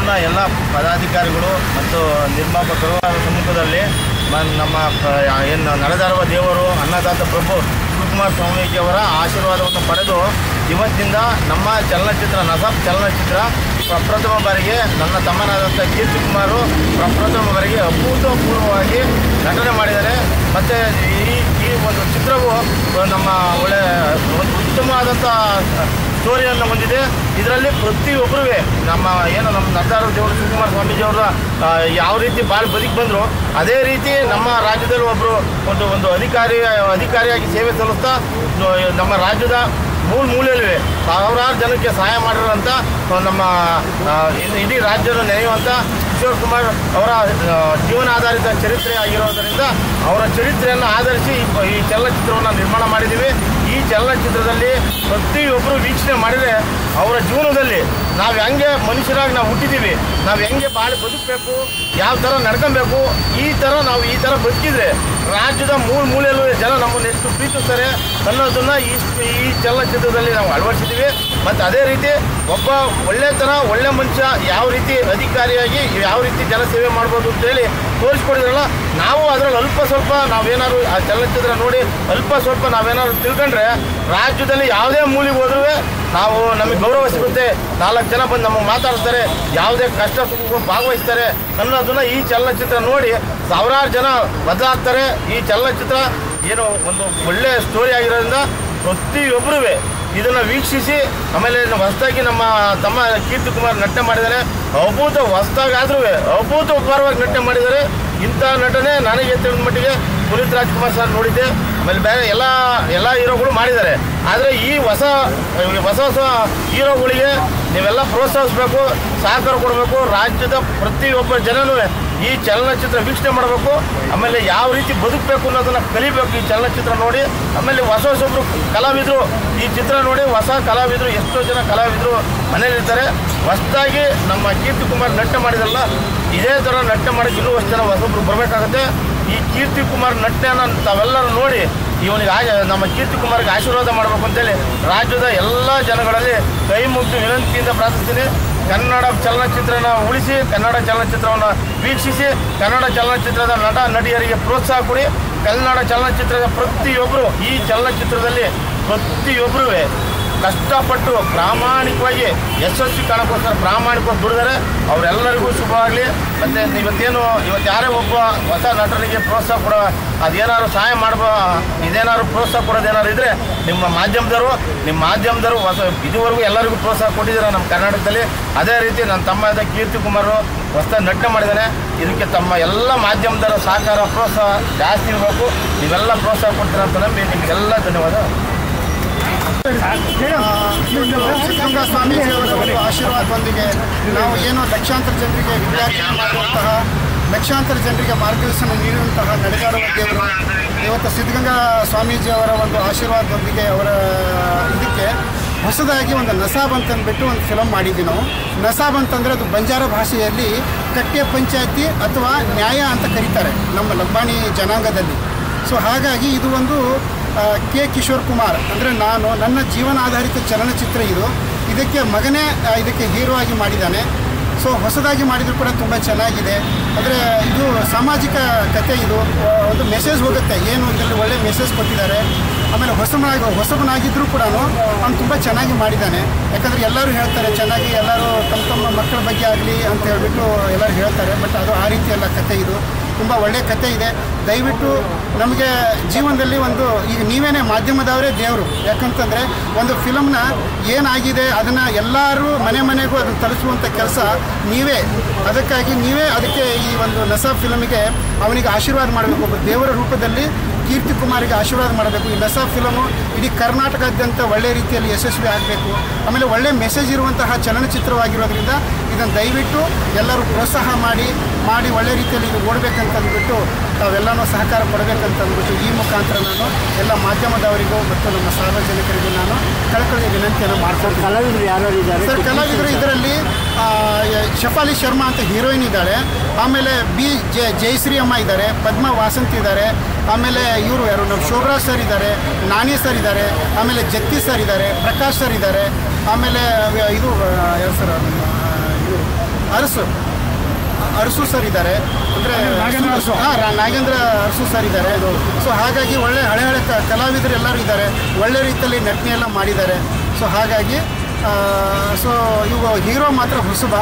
ಊರಿನ ಎಲ್ಲ ಪದಾಧಿಕಾರಿಗಳು ಮತ್ತು ನಿರ್ಮಾಪಕರು ಸಮ್ಮುಖದಲ್ಲಿ ನಮ್ಮ ಏನು ನಡೆದಾರುವ ದೇವರು ಅನ್ನದಾತ ಪ್ರಭು ಶಿವಕುಮಾರ ಸ್ವಾಮೀಜಿಯವರ ಆಶೀರ್ವಾದವನ್ನು ಪಡೆದು ಇವತ್ತಿನಿಂದ ನಮ್ಮ ಚಲನಚಿತ್ರ ನಸಬ್ ಚಲನಚಿತ್ರ ಪ್ರಪ್ರಥಮ ಬಾರಿಗೆ ನನ್ನ ತಮ್ಮನಾದಂಥ ಕೀರ್ತಿಕುಮಾರು ಪ್ರಪ್ರಥಮ ಬಾರಿಗೆ ಅಭೂತಪೂರ್ವವಾಗಿ ನಟನೆ ಮಾಡಿದ್ದಾರೆ. ಮತ್ತು ಈ ಒಂದು ಚಿತ್ರವು ನಮ್ಮ ಒಂದು ಉತ್ತಮವಾದಂಥ ಸ್ಟೋರಿಯನ್ನು ಹೊಂದಿದೆ. ಇದರಲ್ಲಿ ಪ್ರತಿಯೊಬ್ಬರೂ ನಮ್ಮ ನರ್ದಾರ ದೇವರು ಶಿವಕುಮಾರ ಸ್ವಾಮೀಜಿಯವರ ಯಾವ ರೀತಿ ಬದುಕಿ ಬಂದರು ಅದೇ ರೀತಿ ನಮ್ಮ ರಾಜ್ಯದಲ್ಲಿ ಒಬ್ಬರು ಒಂದು ಅಧಿಕಾರಿಯಾಗಿ ಸೇವೆ ಸಲ್ಲಿಸ್ತಾ ನಮ್ಮ ರಾಜ್ಯದ ಮೂಲೆಯಲ್ಲಿವೆ ಸಾವಿರಾರು ಜನಕ್ಕೆ ಸಹಾಯ ಮಾಡಿರೋಂಥ ನಮ್ಮ ಇಡೀ ರಾಜ್ಯವನ್ನು ನೆನೆಯುವಂಥ ಕಿಶೋರ್ ಕುಮಾರ್ ಅವರ ಜೀವನಾಧಾರಿತ ಚರಿತ್ರೆ ಆಗಿರೋದರಿಂದ ಅವರ ಚರಿತ್ರೆಯನ್ನು ಆಧರಿಸಿ ಈ ಚಲನಚಿತ್ರವನ್ನು ನಿರ್ಮಾಣ ಮಾಡಿದ್ದೀವಿ. ಈ ಚಲನಚಿತ್ರದಲ್ಲಿ ಪ್ರತಿಯೊಬ್ಬರು ವೀಕ್ಷಣೆ ಮಾಡಿದರೆ ಅವರ ಜೀವನದಲ್ಲಿ ನಾವು ಹೆಂಗೆ ಮನುಷ್ಯರಾಗಿ ನಾವು ಹುಟ್ಟಿದ್ದೀವಿ, ನಾವು ಹೆಂಗೆ ಬದುಕಬೇಕು, ಯಾವ ಥರ ನಡ್ಕೊಬೇಕು, ಈ ಥರ ಬದುಕಿದ್ರೆ ರಾಜ್ಯದ ಮೂಲೆಯಲ್ಲೂ ಜನ ನಮ್ಮನ್ನು ಎಷ್ಟು ಪ್ರೀತಿಸ್ತಾರೆ ಅನ್ನೋದನ್ನು ಈ ಚಲನಚಿತ್ರದಲ್ಲಿ ನಾವು ಅಳವಡಿಸಿದ್ದೀವಿ. ಮತ್ತು ಅದೇ ರೀತಿ ಒಬ್ಬ ಒಳ್ಳೆ ಮನುಷ್ಯ ಯಾವ ರೀತಿ ಅಧಿಕಾರಿಯಾಗಿ ಯಾವ ರೀತಿ ಜನಸೇವೆ ಮಾಡ್ಬೋದು ಅಂತೇಳಿ ತೋರಿಸ್ಕೊಡಿದ್ರಲ್ಲ, ನಾವು ಅದರಲ್ಲಿ ಅಲ್ಪ ಸ್ವಲ್ಪ ನಾವೇನಾದ್ರು ಆ ಚಲನಚಿತ್ರ ನೋಡಿ ಅಲ್ಪ ಸ್ವಲ್ಪ ನಾವೇನಾದ್ರು ತಿಳ್ಕೊಂಡ್ರೆ ರಾಜ್ಯದಲ್ಲಿ ಯಾವುದೇ ಮೂಲೆಗೆ ಹೋದ್ರೂ ನಮಗೆ ಗೌರವ ಸಿಗುತ್ತೆ. 4 ಜನ ಬಂದು ನಮಗೆ ಮಾತಾಡ್ತಾರೆ, ಯಾವುದೇ ಕಷ್ಟ ಸುಖ ಭಾಗವಹಿಸ್ತಾರೆ ಅನ್ನೋದನ್ನು ಈ ಚಲನಚಿತ್ರ ನೋಡಿ ಸಾವಿರಾರು ಜನ ಬದಲಾಗ್ತಾರೆ. ಈ ಚಲನಚಿತ್ರ ಏನು ಒಂದು ಒಳ್ಳೆಯ ಸ್ಟೋರಿ ಆಗಿರೋದ್ರಿಂದ ಪ್ರತಿಯೊಬ್ಬರೂ ಇದನ್ನು ವೀಕ್ಷಿಸಿ ಆಮೇಲೆ ಹೊಸದಾಗಿ ನಮ್ಮ ತಮ್ಮ ಕೀರ್ತಿಕುಮಾರ್ ನಟನೆ ಮಾಡಿದ್ದಾರೆ. ಹೊಸದಾಗಾದ್ರೂ ಅಭೂತಪೂರ್ವವಾಗಿ ನಟನೆ ಮಾಡಿದ್ದಾರೆ. ಇಂಥ ನಟನೆ ನನಗೆ ತಿಳಿದ ಮಟ್ಟಿಗೆ ಪುನೀತ್ ರಾಜ್ಕುಮಾರ್ ಸರ್ ನೋಡಿದ್ದೆ, ಆಮೇಲೆ ಬೇರೆ ಎಲ್ಲ ಹೀರೋಗಳು ಮಾಡಿದ್ದಾರೆ. ಆದರೆ ಈ ಹೊಸ ಹೀರೋಗಳಿಗೆ ನೀವೆಲ್ಲ ಪ್ರೋತ್ಸಾಹಿಸಬೇಕು, ಸಹಕಾರ ಕೊಡಬೇಕು. ರಾಜ್ಯದ ಪ್ರತಿಯೊಬ್ಬ ಜನನೂ ಈ ಚಲನಚಿತ್ರ ವೀಕ್ಷಣೆ ಮಾಡಬೇಕು, ಆಮೇಲೆ ಯಾವ ರೀತಿ ಬದುಕಬೇಕು ಅನ್ನೋದನ್ನು ಕಲಿಬೇಕು ಈ ಚಲನಚಿತ್ರ ನೋಡಿ. ಆಮೇಲೆ ಹೊಸೊಬ್ಬರು ಕಲಾವಿದರು ಈ ಚಿತ್ರ ನೋಡಿ ಹೊಸ ಕಲಾವಿದರು ಎಷ್ಟೋ ಜನ ಕಲಾವಿದರು ಮನೇಲಿರ್ತಾರೆ. ಹೊಸದಾಗಿ ನಮ್ಮ ಕೀರ್ತಿಕುಮಾರ್ ನಟನೆ ಮಾಡಿದಲ್ಲ, ಇದೇ ಥರ ನಟನೆ ಮಾಡೋಕ್ಕೆ ಇನ್ನೂ ಅಷ್ಟು ಜನ ಹೊಸೊಬ್ಬರು ಬರಬೇಕಾಗುತ್ತೆ. ಈ ಕೀರ್ತಿಕುಮಾರ್ ನಟನೆಯನ್ನು ತಾವೆಲ್ಲರೂ ನೋಡಿ ಇವನಿಗೆ ನಮ್ಮ ಕೀರ್ತಿಕುಮಾರ್ಗೆ ಆಶೀರ್ವಾದ ಮಾಡಬೇಕು ಅಂತೇಳಿ ರಾಜ್ಯದ ಎಲ್ಲ ಜನಗಳಲ್ಲಿ ಕೈ ಮುಗಿದು ವಿನಂತಿಯಿಂದ ಪ್ರಾರ್ಥಿಸ್ತೀನಿ. ಕನ್ನಡ ಚಲನಚಿತ್ರನ ಉಳಿಸಿ, ಕನ್ನಡ ಚಲನಚಿತ್ರವನ್ನು ವೀಕ್ಷಿಸಿ, ಕನ್ನಡ ಚಲನಚಿತ್ರದ ನಟಿಯರಿಗೆ ಪ್ರೋತ್ಸಾಹ ಕೊಡಿ. ಕನ್ನಡ ಚಲನಚಿತ್ರದ ಪ್ರತಿಯೊಬ್ಬರು ಈ ಚಲನಚಿತ್ರದಲ್ಲಿ ಪ್ರತಿಯೊಬ್ಬರೂ ಕಷ್ಟಪಟ್ಟು ಪ್ರಾಮಾಣಿಕವಾಗಿ ಯಶಸ್ವಿ ಕಾಣಕ್ಕೋಸ್ಕರ ಪ್ರಾಮಾಣಿಕವಾಗಿ ದುಡಿದರೆ ಅವರೆಲ್ಲರಿಗೂ ಶುಭವಾಗಲಿ. ಮತ್ತು ಇವತ್ತು ಯಾರೇ ಒಬ್ಬ ಹೊಸ ನಟನಿಗೆ ಪ್ರೋತ್ಸಾಹ ಕೊಡೋ ಅದೇನಾದ್ರು ಸಹಾಯ ಇದೇನಾದ್ರು ಪ್ರೋತ್ಸಾಹ ಕೊಡೋದೇನಾದ್ರು ಇದ್ದರೆ ನಿಮ್ಮ ಮಾಧ್ಯಮದವರು ಇದುವರೆಗೂ ಎಲ್ಲರಿಗೂ ಪ್ರೋತ್ಸಾಹ ಕೊಟ್ಟಿದ್ದಾರೆ ನಮ್ಮ ಕರ್ನಾಟಕದಲ್ಲಿ. ಅದೇ ರೀತಿ ನನ್ನ ತಮ್ಮ ಕೀರ್ತಿಕುಮಾರ್ ಹೊಸದಾಗಿ ನಟನೆ ಮಾಡಿದ್ದಾನೆ. ಇದಕ್ಕೆ ತಮ್ಮ ಎಲ್ಲ ಮಾಧ್ಯಮದವರ ಸಹಕಾರ ಪ್ರೋತ್ಸಾಹ ಜಾಸ್ತಿ ಇರಬೇಕು. ನೀವೆಲ್ಲ ಪ್ರೋತ್ಸಾಹ ಕೊಡ್ತೀರ ಅಂತ ನಂಬಿ ನಿಮಗೆಲ್ಲ ಧನ್ಯವಾದ. ಸಿದ್ಧಗಂಗಾ ಸ್ವಾಮೀಜಿಯವರ ಒಂದು ಆಶೀರ್ವಾದದೊಂದಿಗೆ ನಾವು ಏನು ಲಕ್ಷಾಂತರ ಜನರಿಗೆ ವಿದ್ಯಾರ್ಥಿ ಮಾಡುವಂತಹ, ಲಕ್ಷಾಂತರ ಜನರಿಗೆ ಮಾರ್ಗದರ್ಶನ ನೀಡುವಂತಹ ನಡೆದಾಡುವ ದೇವರು ಇವತ್ತು ಸಿದ್ಧಗಂಗಾ ಸ್ವಾಮೀಜಿಯವರ ಒಂದು ಆಶೀರ್ವಾದದೊಂದಿಗೆ ಅವರ ಇದಕ್ಕೆ ಹೊಸದಾಗಿ ಒಂದು ನಸಾಬ್ ಅಂತಂದ್ಬಿಟ್ಟು ಒಂದು ಫಿಲಮ್ ಮಾಡಿದ್ವಿ ನಾವು. ನಸಾಬ್ ಅಂತಂದರೆ ಅದು ಬಂಜಾರ ಭಾಷೆಯಲ್ಲಿ ಕಟ್ಟೆ ಪಂಚಾಯತಿ ಅಥವಾ ನ್ಯಾಯ ಅಂತ ಕರೀತಾರೆ ನಮ್ಮ ಲಂಬಾಣಿ ಜನಾಂಗದಲ್ಲಿ. ಸೊ ಹಾಗಾಗಿ ಇದು ಒಂದು ಕೆ ಕಿಶೋರ್ ಕುಮಾರ್ ಅಂದರೆ ನನ್ನ ಜೀವನಾಧಾರಿತ ಚಲನಚಿತ್ರ ಇದು. ಇದಕ್ಕೆ ಹೀರೋ ಆಗಿ ಮಾಡಿದ್ದಾನೆ. ಸೊ ಹೊಸದಾಗಿ ಮಾಡಿದರೂ ಕೂಡ ತುಂಬ ಚೆನ್ನಾಗಿದೆ. ಅಂದರೆ ಇದು ಸಾಮಾಜಿಕ ಕಥೆ, ಇದು ಒಂದು ಮೆಸೇಜ್ ಹೋಗುತ್ತೆ ಏನು ಇದರಲ್ಲಿ ಒಳ್ಳೆ ಮೆಸೇಜ್ ಕೊಟ್ಟಿದ್ದಾರೆ. ಆಮೇಲೆ ಹೊಸಬನಾಗಿದ್ದರೂ ಕೂಡ ಅವನು ತುಂಬ ಚೆನ್ನಾಗಿ ಮಾಡಿದ್ದಾನೆ. ಯಾಕಂದರೆ ಎಲ್ಲರೂ ಹೇಳ್ತಾರೆ ಚೆನ್ನಾಗಿ, ಎಲ್ಲರೂ ತಮ್ಮ ಮಕ್ಕಳ ಬಗ್ಗೆ ಆಗಲಿ ಅಂತ ಹೇಳ್ಬಿಟ್ಟು ಎಲ್ಲರೂ ಹೇಳ್ತಾರೆ. ಬಟ್ ಅದು ಆ ರೀತಿ ಎಲ್ಲ ಕಥೆ, ಇದು ತುಂಬ ಒಳ್ಳೆಯ ಕಥೆ ಇದೆ. ದಯವಿಟ್ಟು ನಮಗೆ ಜೀವನದಲ್ಲಿ ಈಗ ನೀವೇನೇ ಮಾಧ್ಯಮದವರೇ ದೇವರು. ಯಾಕಂತಂದರೆ ಒಂದು ಫಿಲಮ್ನ ಏನಾಗಿದೆ ಅದನ್ನು ಎಲ್ಲರೂ ಮನೆಗೂ ಅದನ್ನು ತಲುಪಿಸುವಂಥ ಕೆಲಸ ನೀವೇ. ಅದಕ್ಕೆ ಈ ಒಂದು ನಸಾಬ್ ಫಿಲಮಿಗೆ ಅವನಿಗೆ ಆಶೀರ್ವಾದ ಮಾಡಬೇಕು. ಒಬ್ಬ ದೇವರ ರೂಪದಲ್ಲಿ ಕೀರ್ತಿಕುಮಾರಿಗೆ ಆಶೀರ್ವಾದ ಮಾಡಬೇಕು. ಈ ನಸಾಬ್ ಫಿಲಮು ಇಡೀ ಕರ್ನಾಟಕದಾದ್ಯಂತ ಒಳ್ಳೆ ರೀತಿಯಲ್ಲಿ ಯಶಸ್ವಿ ಆಗಬೇಕು. ಆಮೇಲೆ ಒಳ್ಳೆ ಮೆಸೇಜ್ ಇರುವಂತಹ ಚಲನಚಿತ್ರವಾಗಿರೋದ್ರಿಂದ ಇದನ್ನು ದಯವಿಟ್ಟು ಎಲ್ಲರೂ ಪ್ರೋತ್ಸಾಹ ಮಾಡಿ ಒಳ್ಳೆ ರೀತಿಯಲ್ಲಿ ಇದು ಓಡಬೇಕಂತಂದ್ಬಿಟ್ಟು ತಾವೆಲ್ಲನೂ ಸಹಕಾರ ಕೊಡಬೇಕಂತಂದ್ಬಿಟ್ಟು ಈ ಮುಖಾಂತರ ನಾನು ಎಲ್ಲ ಮಾಧ್ಯಮದವರಿಗೂ ಮತ್ತು ನಮ್ಮ ಸಾರ್ವಜನಿಕರಿಗೂ ನಾನು ಕಳಕಳಿಯ ವಿನಂತಿಯನ್ನು ಮಾಡ್ತೀನಿ. ಕಲಾವಿದರು ಯಾರು ಇದ್ದಾರೆ ಸರ್? ಕಲಾವಿದರು ಇದರಲ್ಲಿ ಶಫಾಲಿ ಶರ್ಮಾ ಅಂತ ಹೀರೋಯಿನ್ ಇದ್ದಾಳೆ. ಆಮೇಲೆ ಜಯಶ್ರೀ ಅಮ್ಮ ಇದ್ದಾರೆ, ಪದ್ಮಾ ವಾಸಂತಿ ಇದ್ದಾರೆ. ಆಮೇಲೆ ಇವರು ಯಾರು ನಮ್ಮ ಶೋಭರಾಜ್ ಸರ್ ಇದ್ದಾರೆ, ನಾನಿ ಸರ್ ಇದ್ದಾರೆ, ಆಮೇಲೆ ಜತ್ತಿ ಸರ್ ಇದ್ದಾರೆ, ಪ್ರಕಾಶ್ ಸರ್ ಇದ್ದಾರೆ. ಆಮೇಲೆ ಇದು ಯಾರು ಸರ್, ಅರಸು ಸರ್ ಇದ್ದಾರೆ, ಅಂದರೆ ನಾಗೇಂದ್ರ ಅರಸು ಸರ್ ಇದ್ದಾರೆ. ಸೊ ಹಾಗಾಗಿ ಒಳ್ಳೆ ಹಳೆ ಕಲಾವಿದರು ಎಲ್ಲರೂ ಇದ್ದಾರೆ, ಒಳ್ಳೆ ರೀತಿಯಲ್ಲಿ ನಟನೆ ಎಲ್ಲ ಮಾಡಿದ್ದಾರೆ. ಸೊ ಹಾಗಾಗಿ ಸೊ ಇವ ಹೀರೋ ಮಾತ್ರ ಹೊಸಬ.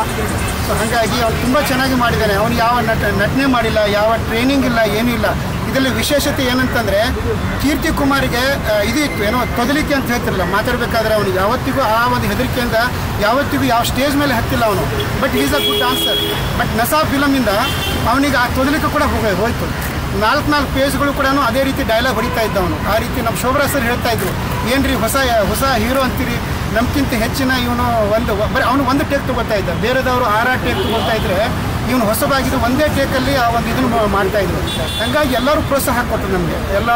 ಸೊ ಹಾಗಾಗಿ ಅವ್ನು ತುಂಬ ಚೆನ್ನಾಗಿ ಮಾಡಿದ್ದಾನೆ. ಅವನು ಯಾವ ನಟನೆ ಮಾಡಿಲ್ಲ, ಯಾವ ಟ್ರೈನಿಂಗ್ ಇಲ್ಲ, ಏನೂ ಇಲ್ಲ. ಇದರಲ್ಲಿ ವಿಶೇಷತೆ ಏನಂತಂದರೆ ಕೀರ್ತಿ ಕುಮಾರಿಗೆ ಇದು ಇತ್ತು, ಏನೋ ತೊದಲಿಕೆ ಅಂತ ಹೇಳ್ತಿರಲ್ಲ, ಮಾತಾಡಬೇಕಾದ್ರೆ ಅವನಿಗೆ ಯಾವತ್ತಿಗೂ ಆ ಒಂದು ಹೆದರಿಕೆಯಿಂದ ಯಾವತ್ತಿಗೂ ಯಾವ ಸ್ಟೇಜ್ ಮೇಲೆ ಹತ್ತಿಲ್ಲ ಅವನು. But is a good dancer. But ನಸಾ ಫಿಲಮಿಂದ ಅವನಿಗೆ ಆ ತೊದಲಿಕೆ ಕೂಡ ಹೋಯ್ತು. 4 ಪೇಜ್ಗಳು ಕೂಡ ಅದೇ ರೀತಿ ಡೈಲಾಗ್ ಹೊಡಿತಾ ಇದ್ದ ಅವನು. ಆ ರೀತಿ ನಮ್ಮ ಶೋಭರಾಜ್ ಸರ್ ಹೇಳ್ತಾ ಇದ್ರು, ಏನ್ರಿ ಹೊಸ ಹೀರೋ ಅಂತೀರಿ, ನಮ್ಗಿಂತ ಹೆಚ್ಚಿನ ಇವನು ಬರೀ ಅವನು ಒಂದು ಟೇಕ್ ತೊಗೊಳ್ತಾ ಇದ್ದ, ಬೇರೆದವರು 6 ಟೇಕ್ ತೊಗೊಳ್ತಾ ಇದ್ರೆ ಇವನು ಹೊಸಬಾಗಿದ್ದು ಒಂದೇ ಟೇಕಲ್ಲಿ ಆ ಒಂದು ಇದನ್ನು ಮಾಡ್ತಾಯಿದ್ರು. ಹಾಗಾಗಿ ಎಲ್ಲರೂ ಪ್ರೋತ್ಸಾಹ ಕೊಟ್ಟರು ನಮಗೆ. ಎಲ್ಲ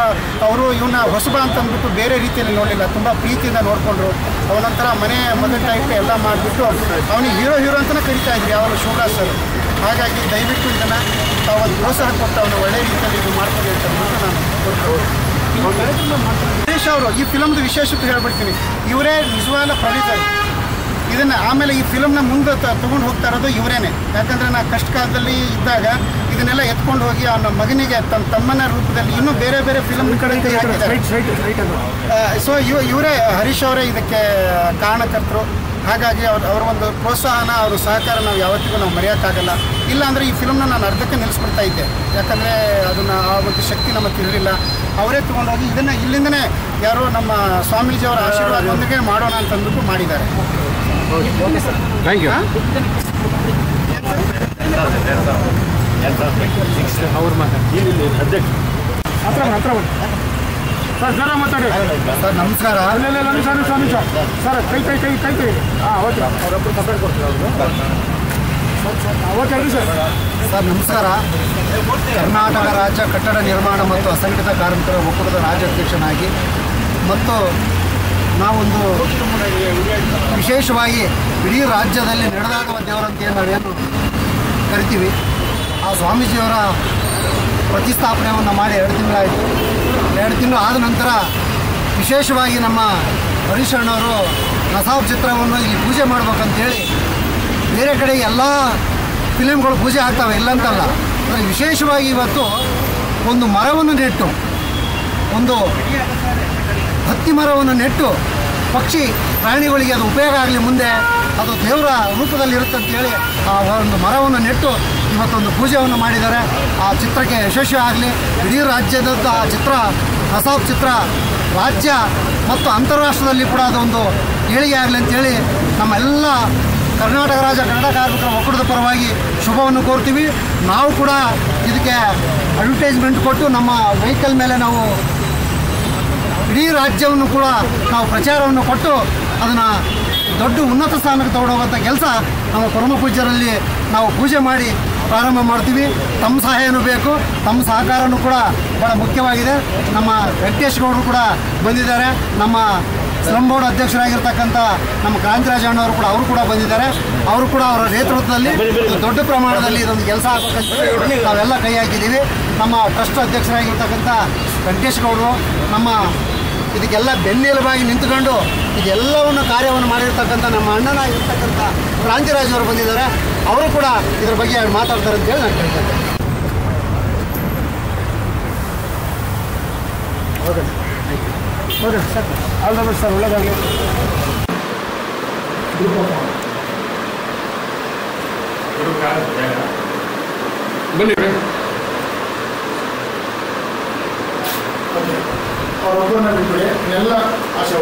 ಅವರು ಇವನ್ನ ಹೊಸಬ ಅಂತ ಅಂದ್ಬಿಟ್ಟು ಬೇರೆ ರೀತಿಯಲ್ಲಿ ನೋಡಲಿಲ್ಲ, ತುಂಬ ಪ್ರೀತಿಯಿಂದ ನೋಡಿಕೊಂಡ್ರು. ಅವನಂತರ ಮನೆ ಮೊದಲ ಟೈಪ್ ಎಲ್ಲ ಮಾಡಿಬಿಟ್ಟು ಅವನಿಗೆ ಹೀರೋ ಅಂತಲೇ ಕರಿತಾ ಇದ್ರು ಯಾವಾಗ ಶೋಭರಾಜ್ ಸರ್. ಹಾಗಾಗಿ ದಯವಿಟ್ಟು ಇದನ್ನು ಒಂದು ಪ್ರೋತ್ಸಾಹ ಕೊಟ್ಟು ಅವನು ಒಳ್ಳೆ ರೀತಿಯಲ್ಲಿ ಇದು ಮಾಡ್ಕೊಂಡು ಅಂತ ನಾನು ಸುರೇಶ್ ಅವರು ಈ ಫಿಲಮ್ದು ವಿಶೇಷತೆ ಹೇಳ್ಬಿಡ್ತೀನಿ. ಇವರೇ ನಿಜವಾದ ಪ್ರೊಡ್ಯೂಸರ್. ಇದನ್ನು ಆಮೇಲೆ ಈ ಫಿಲಮ್ನ ಮುಂದೆ ತೊಗೊಂಡು ಹೋಗ್ತಾ ಇರೋದು ಇವರೇನೆ. ಯಾಕಂದರೆ ನಾ ಕಷ್ಟ ಕಾಲದಲ್ಲಿ ಇದ್ದಾಗ ಇದನ್ನೆಲ್ಲ ಎತ್ಕೊಂಡು ಹೋಗಿ ಅವನ ಮಗನಿಗೆ ತಮ್ಮನ ರೂಪದಲ್ಲಿ ಇನ್ನೂ ಬೇರೆ ಫಿಲಮ್ ಕಡೆ ಕೈ ಹಾಕಿದ್ದಾರೆ. ಸೊ ಇವರೇ ಹರೀಶ್ ಅವರೇ ಇದಕ್ಕೆ ಕಾರಣಕರ್ತರು. ಹಾಗಾಗಿ ಅವರ ಒಂದು ಪ್ರೋತ್ಸಾಹನ, ಅವ್ರ ಸಹಕಾರ ನಾವು ಯಾವತ್ತಿಗೂ ನಾವು ಮರೆಯೋಕ್ಕಾಗಲ್ಲ. ಇಲ್ಲಾಂದರೆ ಈ ಫಿಲಮ್ನ ನಾನು ಅರ್ಧಕ್ಕೆ ನಿಲ್ಲಿಸ್ಬಿಡ್ತಾ ಇದ್ದೆ. ಯಾಕಂದರೆ ಅದನ್ನು ಆ ಒಂದು ಶಕ್ತಿ ನಮಗೆ ತಿಳಿಲಿಲ್ಲ. ಅವರೇ ತೊಗೊಂಡೋಗಿ ಇದನ್ನು ಇಲ್ಲಿಂದನೇ ಯಾರೋ ನಮ್ಮ ಸ್ವಾಮೀಜಿಯವರ ಆಶೀರ್ವಾದದೊಂದಿಗೆ ಮಾಡೋಣ ಅಂತಂದ್ಬಿಟ್ಟು ಮಾಡಿದ್ದಾರೆ. Thank you. ಅವ್ರ ಸರ್ ಮಾತಾಡಿ ಸರ್ ನಮಸ್ಕಾರ. ಸರ್ ಕೈ ಹಾಂ ಓಕೆ, ಅವರೊಬ್ಬರು ಸಪರೇಟ್ ಕೊಡ್ತೀವಿ ಓಕೆ ಹೇಳಿ ಸರ್. ಸರ್ ನಮಸ್ಕಾರ. ಕರ್ನಾಟಕ ರಾಜ್ಯ ಕಟ್ಟಡ ನಿರ್ಮಾಣ ಮತ್ತು ಅಸಂಘಟಿತ ಕಾರ್ಮಿಕರ ಒಕ್ಕೂಟದ ರಾಜ್ಯಾಧ್ಯಕ್ಷನಾಗಿ ಮತ್ತು ನಾವೊಂದು ವಿಶೇಷವಾಗಿ ಇಡೀ ರಾಜ್ಯದಲ್ಲಿ ನಡೆದಾಡುವ ದೇವರಂತೆ ನಾವೇನು ಕರಿತೀವಿ, ಆ ಸ್ವಾಮೀಜಿಯವರ ಪ್ರತಿಷ್ಠಾಪನೆಯನ್ನು ಮಾಡಿ 2 ತಿಂಗಳಾಯಿತು. 2 ತಿಂಗಳು ಆದ ನಂತರ ವಿಶೇಷವಾಗಿ ನಮ್ಮ ಹರೀಶ್ ಅಣ್ಣವರು ನಸಾಬ್ ಚಿತ್ರವನ್ನು ಇಲ್ಲಿ ಪೂಜೆ ಮಾಡ್ಬೇಕಂತೇಳಿ, ಬೇರೆ ಕಡೆ ಎಲ್ಲ ಫಿಲಿಮ್ಗಳು ಪೂಜೆ ಆಗ್ತವೆ ಇಲ್ಲಂತಲ್ಲ, ಆದರೆ ವಿಶೇಷವಾಗಿ ಇವತ್ತು ಒಂದು ಮರವನ್ನು ನೆಟ್ಟು, ಒಂದು ಹತ್ತಿ ಮರವನ್ನು ನೆಟ್ಟು ಪಕ್ಷಿ ಪ್ರಾಣಿಗಳಿಗೆ ಅದು ಉಪಯೋಗ ಆಗಲಿ, ಮುಂದೆ ಅದು ದೇವರ ರೂಪದಲ್ಲಿ ಇರುತ್ತಂತೇಳಿ ಆ ಒಂದು ಮರವನ್ನು ನೆಟ್ಟು ಇವತ್ತೊಂದು ಪೂಜೆಯನ್ನು ಮಾಡಿದ್ದಾರೆ. ಆ ಚಿತ್ರಕ್ಕೆ ಯಶಸ್ವಿ ಆಗಲಿ. ಇಡೀ ರಾಜ್ಯದ ಆ ಚಿತ್ರ, ನಸಾಬ್ ಚಿತ್ರ ರಾಜ್ಯ ಮತ್ತು ಅಂತಾರಾಷ್ಟ್ರದಲ್ಲಿ ಕೂಡ ಅದೊಂದು ಏಳಿಗೆ ಆಗಲಿ ಅಂತೇಳಿ ನಮ್ಮೆಲ್ಲ ಕರ್ನಾಟಕ ರಾಜ್ಯ ಕನ್ನಡ ಕಾರ್ಮಿಕರ ಒಕ್ಕೂಟದ ಪರವಾಗಿ ಶುಭವನ್ನು ಕೋರ್ತೀವಿ. ನಾವು ಕೂಡ ಇದಕ್ಕೆ ಅಡ್ವರ್ಟೈಸ್ಮೆಂಟ್ ಕೊಟ್ಟು ನಮ್ಮ ವೆಹಿಕಲ್ ಮೇಲೆ ನಾವು ಇಡೀ ರಾಜ್ಯವನ್ನು ಕೂಡ ನಾವು ಪ್ರಚಾರವನ್ನು ಕೊಟ್ಟು ಅದನ್ನು ದೊಡ್ಡ ಉನ್ನತ ಸ್ಥಾನಕ್ಕೆ ತಗೊಂಡೋಗುವಂಥ ಕೆಲಸ ನಮ್ಮ ಪರಮ ಪೂಜ್ಯರಲ್ಲಿ ನಾವು ಪೂಜೆ ಮಾಡಿ ಪ್ರಾರಂಭ ಮಾಡ್ತೀವಿ. ತಮ್ಮ ಸಹಾಯನೂ ಬೇಕು, ತಮ್ಮ ಸಹಕಾರನೂ ಕೂಡ ಭಾಳ ಮುಖ್ಯವಾಗಿದೆ. ನಮ್ಮ ವೆಂಕಟೇಶ್ ಗೌಡರು ಕೂಡ ಬಂದಿದ್ದಾರೆ. ನಮ್ಮ ಸ್ಲಮ್ ಬೋರ್ಡ್ ಅಧ್ಯಕ್ಷರಾಗಿರ್ತಕ್ಕಂಥ ನಮ್ಮ ಕ್ರಾಂತಿರಾಜ್ ಅಣ್ಣವರು ಕೂಡ ಅವರು ಕೂಡ ಬಂದಿದ್ದಾರೆ. ಅವರು ಕೂಡ ಅವರ ನೇತೃತ್ವದಲ್ಲಿ ದೊಡ್ಡ ಪ್ರಮಾಣದಲ್ಲಿ ಇದೊಂದು ಕೆಲಸ ಆಗಬೇಕಂತ ನಾವೆಲ್ಲ ಕೈ ಹಾಕಿದ್ದೀವಿ. ನಮ್ಮ ಟ್ರಸ್ಟ್ ಅಧ್ಯಕ್ಷರಾಗಿರ್ತಕ್ಕಂಥ ವೆಂಕಟೇಶ್ ಗೌಡರು ನಮ್ಮ ಇದಕ್ಕೆಲ್ಲ ಬೆನ್ನೆಲುಬಾಗಿ ನಿಂತುಕೊಂಡು ಇದೆಲ್ಲವನ್ನು ಕಾರ್ಯವನ್ನು ಮಾಡಿರ್ತಕ್ಕಂಥ ನಮ್ಮ ಅಣ್ಣನಾಗಿರ್ತಕ್ಕಂಥ ಕ್ರಾಂತಿರಾಜ್ ಅವರು ಬಂದಿದ್ದಾರೆ. ಅವರು ಕೂಡ ಇದರ ಬಗ್ಗೆ ಮಾತಾಡ್ತಾರೆ ಅಂತೇಳಿ ನಾನು ಕೇಳ್ತೇನೆ. Okay sir, all the best sir, ಒಳ್ಳೆಯದಾಗಲಿ. ಬನ್ನಿ ಅವರೊಬ್ಬರನ್ನ ಬಿಟ್ಟರೆ ಎಲ್ಲ ಆಶೆ